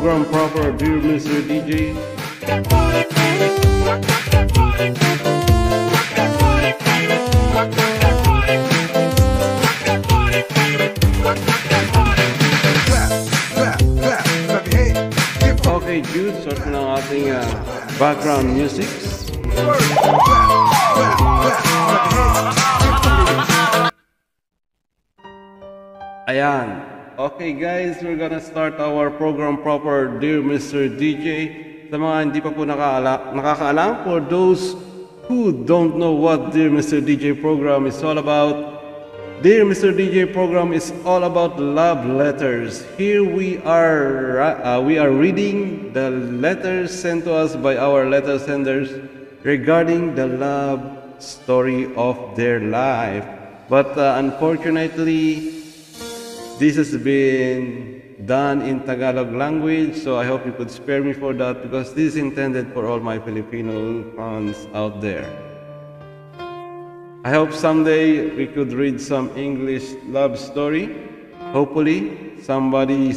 program proper, dear Mr. DJ. Okay, Jude, start mo ng ating background music. Ayan. Okay guys, we're gonna start our program proper, dear Mr. DJ. Sa mga hindi pa po nakakaalam, for those who don't know what Dear Mr. DJ program is all about, Dear Mr. DJ program is all about love letters. Here we are reading the letters sent to us by our letter senders regarding the love story of their life. But unfortunately, this has been done in Tagalog language, so I hope you could spare me for that because this is intended for all my Filipino fans out there. I hope someday we could read some English love story. Hopefully, somebody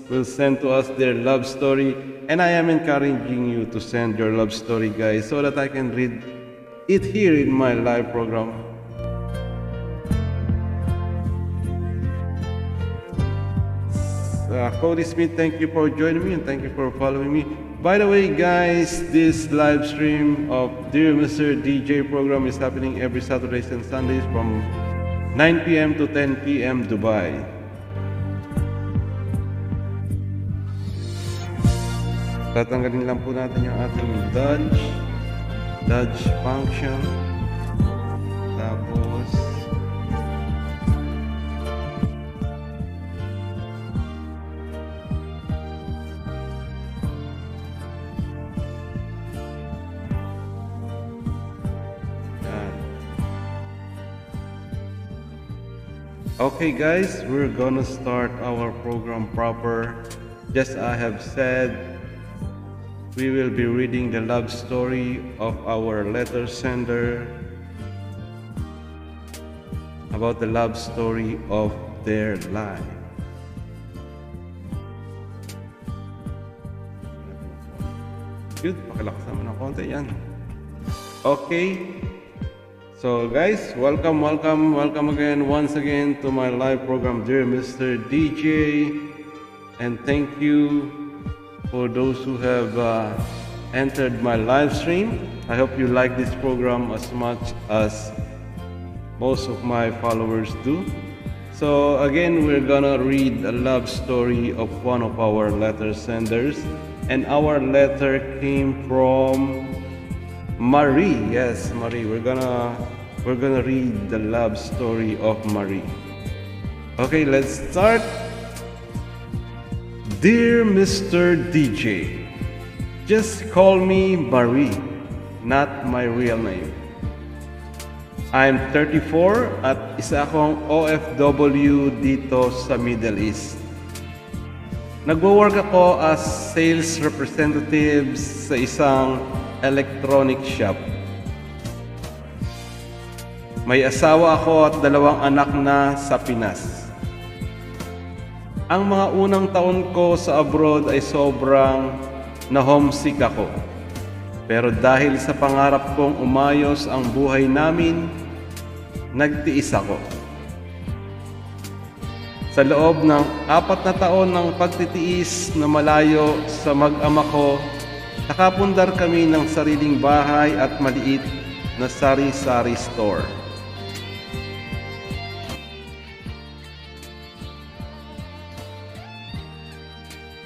will send to us their love story, and I am encouraging you to send your love story, guys, so that I can read it here in my live program. Cody Smith, thank you for joining me and thank you for following me. By the way, guys, this live stream of Dear Mr. DJ program is happening every Saturdays and Sundays from 9 p.m. to 10 p.m. Dubai. Tatanggalin lang po natin yung ating Dodge function. Tapos okay guys, we're gonna start our program proper. Just I have said, we will be reading the love story of our letter sender about the love story of their life. Good, pakilakas naman ng konti yan. Okay. So guys, welcome again, once again to my live program, Dear Mr. DJ. And thank you for those who have entered my live stream. I hope you like this program as much as most of my followers do. So again, we're gonna read a love story of one of our letter senders. And our letter came from Marie. Yes, Marie. We're gonna read the love story of Marie. Okay, let's start. Dear Mr. DJ, just call me Marie, not my real name. I'm 34 at isa akong OFW dito sa Middle East. Nagwo-work ako as sales representative sa isang electronic shop. May asawa ako at 2 anak na sa Pinas. Ang mga unang taon ko sa abroad ay sobrang na-homesick ako. Pero dahil sa pangarap kong umayos ang buhay namin, nagtiis ako. Sa loob ng 4 na taon ng pagtitiis na malayo sa mag-ama ko, nakapundar kami ng sariling bahay at maliit na sari-sari store.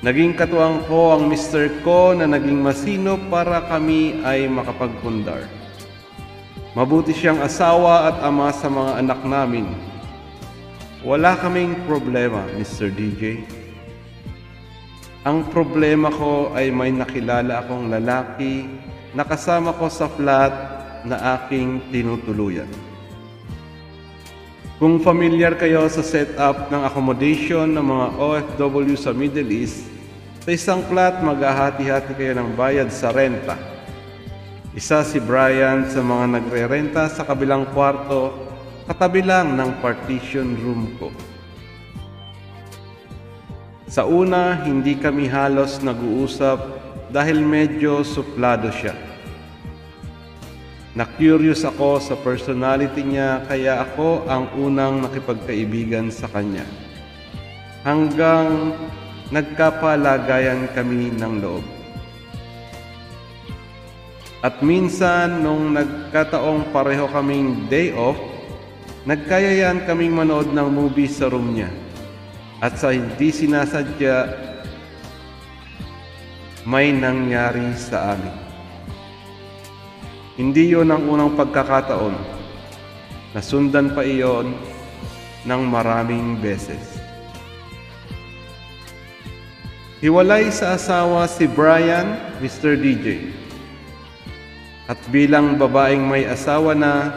Naging katuwang ko ang mister ko na naging masino para kami ay makapagpundar. Mabuti siyang asawa at ama sa mga anak namin. Wala kaming problema, Mr. DJ. Ang problema ko ay may nakilala akong lalaki na kasama ko sa flat na aking tinutuluyan. Kung familiar kayo sa setup ng accommodation ng mga OFW sa Middle East, sa isang flat maghahati-hati kayo ng bayad sa renta. Isa si Brian sa mga nagre-renta sa kabilang kwarto, katabi lang ng partition room ko. Sa una, hindi kami halos nag-uusap dahil medyo suplado siya. Na-curious ako sa personality niya kaya ako ang unang nakipagkaibigan sa kanya. Hanggang nagkapalagayan kami ng loob. At minsan, nung nagkataong pareho kaming day off, nagkayayaan kaming manood ng movie sa room niya. At sa hindi sinasadya, may nangyari sa amin. Hindi yon ang unang pagkakataon. Nasundan pa iyon ng maraming beses. Hiwalay sa asawa si Brian, Mr. DJ. At bilang babaeng may asawa na,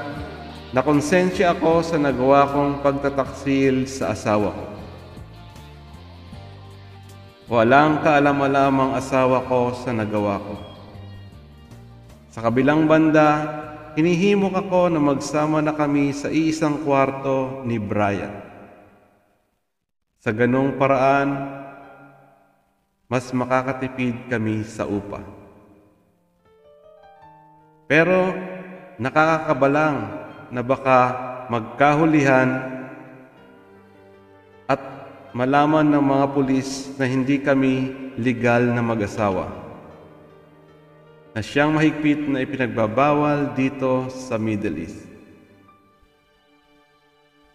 nakonsensya ako sa nagawa kong pagtataksil sa asawa ko. Walang kaalam-alam ang asawa ko sa nagawa ko. Sa kabilang banda, hinihimok ako na magsama na kami sa iisang kwarto ni Brian. Sa ganong paraan, mas makakatipid kami sa upa. Pero nakakakabalang na baka magkahulihan at malaman ng mga pulis na hindi kami legal na mag-asawa, na siyang mahigpit na ipinagbabawal dito sa Middle East.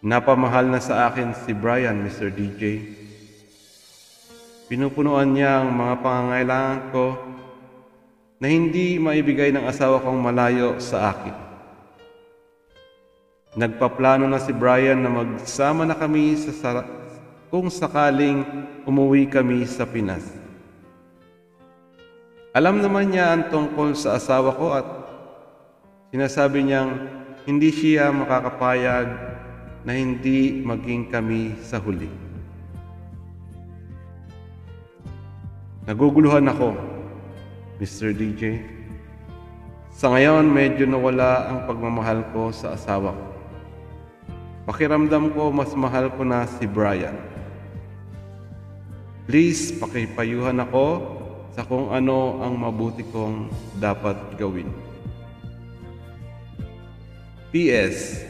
Napamahal na sa akin si Brian, Mr. DJ. Pinupunuan niya ang mga pangangailangan ko na hindi maibigay ng asawa kong malayo sa akin. Nagpaplano na si Brian na magsama na kami kung sakaling umuwi kami sa Pinas. Alam naman niya ang tungkol sa asawa ko at sinasabi niyang hindi siya makakapayag na hindi maging kami sa huli. Naguguluhan ako, Mr. DJ. Sa ngayon, medyo nawala ang pagmamahal ko sa asawa ko. Pakiramdam ko mas mahal ko na si Brian. Please, pakipayuhan ako sa kung ano ang mabuti kong dapat gawin. P.S.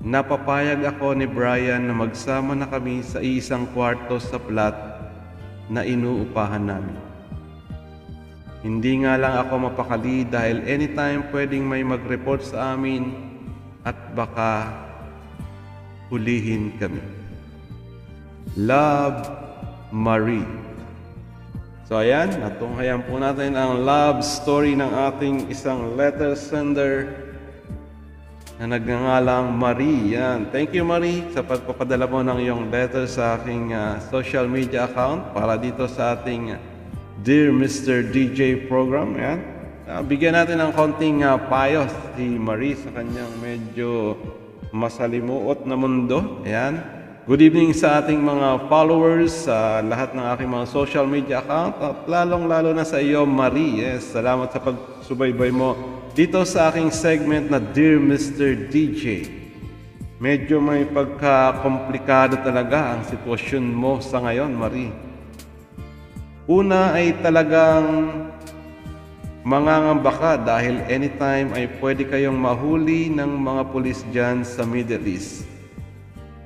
Napapayag ako ni Brian na magsama na kami sa isang kwarto sa flat na inuupahan namin. Hindi nga lang ako mapakali dahil anytime pwedeng may mag-report sa amin at baka hulihin kami. Love, Marie. So ayan, natunghayan po natin ang love story ng ating isang letter sender na nagngangalang Marie. Yan. Thank you, Marie, sa pagpapadala mo ng iyong letter sa aking social media account para dito sa ating Dear Mr. DJ program. Yan. Bigyan natin ng konting payo si Marie sa kanyang medyo masalimuot na mundo. Ayan. Good evening sa ating mga followers sa lahat ng aking mga social media account at lalong-lalo na sa iyo, Marie. Yes, salamat sa pagsubaybay mo dito sa aking segment na Dear Mr. DJ. Medyo may pagka-komplikado talaga ang sitwasyon mo sa ngayon, Marie. Una ay talagang mangangamba ka dahil anytime ay pwede kayong mahuli ng mga pulis dyan sa Middle East.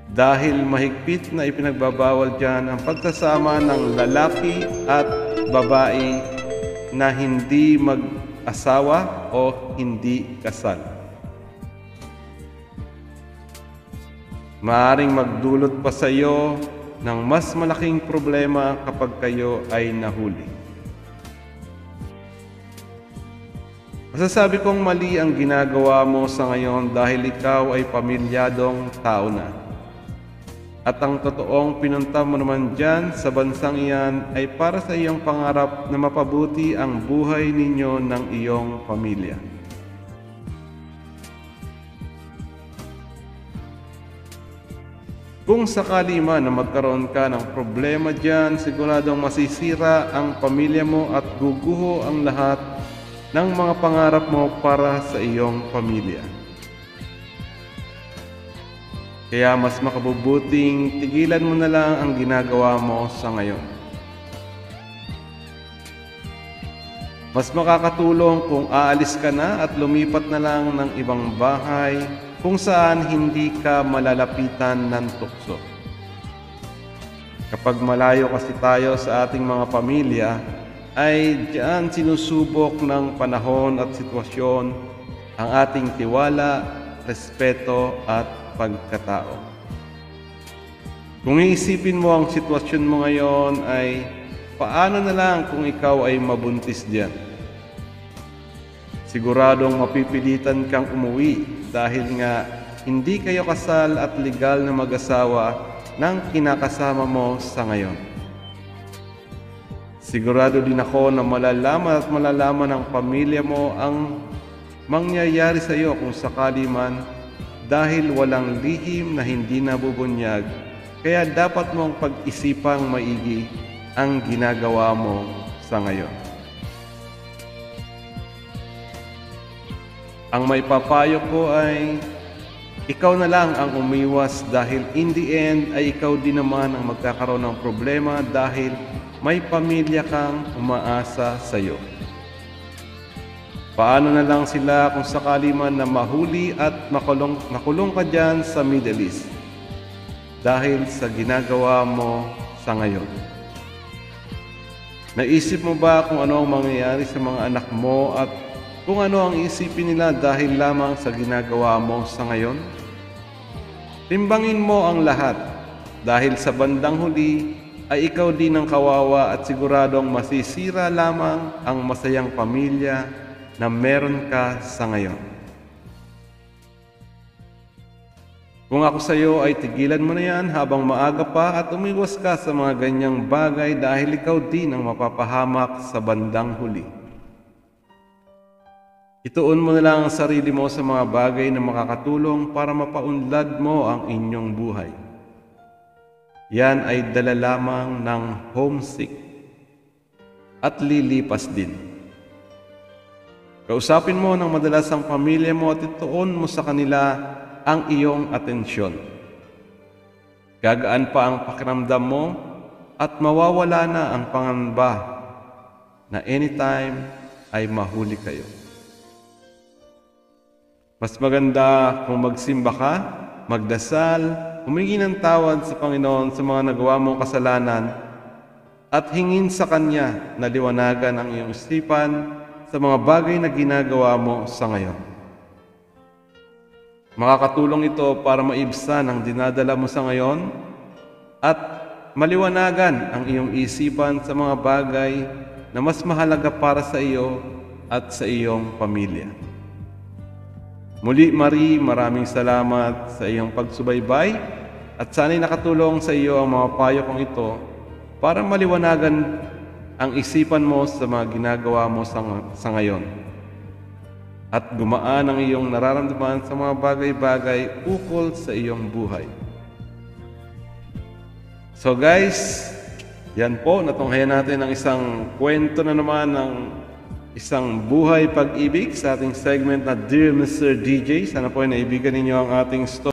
Dahil mahigpit na ipinagbabawal dyan ang pagsasama ng lalaki at babae na hindi mag-asawa o hindi kasal. Maaaring magdulot pa sa iyo ng mas malaking problema kapag kayo ay nahuli. Masasabi kong mali ang ginagawa mo sa ngayon dahil ikaw ay pamilyadong tao na. At ang totoong pinunta mo naman dyan sa bansang iyan ay para sa iyong pangarap na mapabuti ang buhay ninyo ng iyong pamilya. Kung sakali man na magkaroon ka ng problema dyan, siguradong masisira ang pamilya mo at guguho ang lahat ng mga pangarap mo para sa iyong pamilya. Kaya mas makabubuting tigilan mo na lang ang ginagawa mo sa ngayon. Mas makakatulong kung aalis ka na at lumipat na lang ng ibang bahay kung saan hindi ka malalapitan ng tukso. Kapag malayo kasi tayo sa ating mga pamilya, ay diyan sinusubok ng panahon at sitwasyon ang ating tiwala, respeto at pagkatao. Kung iisipin mo ang sitwasyon mo ngayon ay paano na lang kung ikaw ay mabuntis diyan? Siguradong mapipilitan kang umuwi dahil nga hindi kayo kasal at legal na mag-asawa ng kinakasama mo sa ngayon. Sigurado din ako na malalaman ng pamilya mo ang mangyayari sa iyo kung sakali man dahil walang lihim na hindi nabubunyag, kaya dapat mong pag-isipang maigi ang ginagawa mo sa ngayon. Ang may papayo ko ay ikaw na lang ang umiwas dahil in the end ay ikaw din naman ang magkakaroon ng problema dahil may pamilya kang umaasa sa iyo. Paano na lang sila kung sakali man na mahuli at makulong ka dyan sa Middle East dahil sa ginagawa mo sa ngayon? Naisip mo ba kung ano ang mangyayari sa mga anak mo at kung ano ang isipin nila dahil lamang sa ginagawa mo sa ngayon? Timbangin mo ang lahat dahil sa bandang huli ay ikaw din ang kawawa at siguradong masisira lamang ang masayang pamilya na meron ka sa ngayon. Kung ako sa iyo ay tigilan mo na yan habang maaga pa at umiwas ka sa mga ganyang bagay dahil ikaw din ang mapapahamak sa bandang huli. Ituon mo na lang ang sarili mo sa mga bagay na makakatulong para mapaunlad mo ang inyong buhay. Yan ay dala lamang ng homesick at lilipas din. Kausapin mo ng madalas ang pamilya mo at ituon mo sa kanila ang iyong atensyon. Gagaan pa ang pakiramdam mo at mawawala na ang pangamba na anytime ay mahuli kayo. Mas maganda kung magsimba ka, magdasal, humingi ng tawad sa Panginoon sa mga nagawa mong kasalanan at hingin sa Kanya na liwanagan ang iyong isipan sa mga bagay na ginagawa mo sa ngayon. Makakatulong ito para maibsan ang dinadala mo sa ngayon at maliwanagan ang iyong isipan sa mga bagay na mas mahalaga para sa iyo at sa iyong pamilya. Muli, Marie, maraming salamat sa iyong pagsubaybay at sana'y nakatulong sa iyo ang mga payo kong ito para maliwanagan ang isipan mo sa mga ginagawa mo sa ngayon at gumaan ang iyong nararamdaman sa mga bagay-bagay ukol sa iyong buhay. So guys, yan po, natunghayan natin ang isang kwento na naman ng isang buhay pag-ibig sa ating segment na Dear Mr. DJ. Sana po ay naibigan ninyo ang ating story.